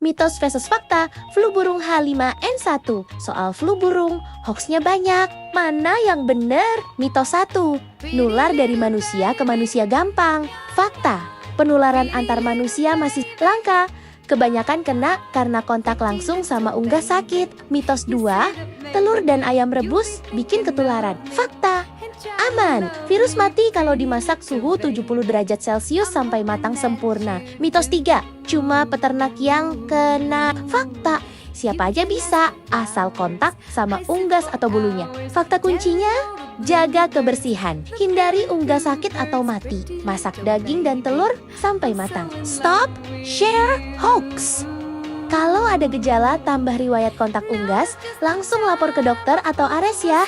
Mitos versus fakta, flu burung H5N1. Soal flu burung, hoaxnya banyak. Mana yang benar? Mitos 1, nular dari manusia ke manusia gampang. Fakta, penularan antar manusia masih langka. Kebanyakan kena karena kontak langsung sama unggas sakit. Mitos 2, telur dan ayam rebus bikin ketularan. Fakta, aman. Virus mati kalau dimasak suhu 70 derajat Celcius sampai matang sempurna. Mitos 3, cuma peternak yang kena. Fakta, siapa aja bisa, asal kontak sama unggas atau bulunya. Fakta kuncinya, jaga kebersihan. Hindari unggas sakit atau mati. Masak daging dan telur sampai matang. Stop, share, hoax. Kalau ada gejala tambah riwayat kontak unggas, langsung lapor ke dokter atau ARES ya.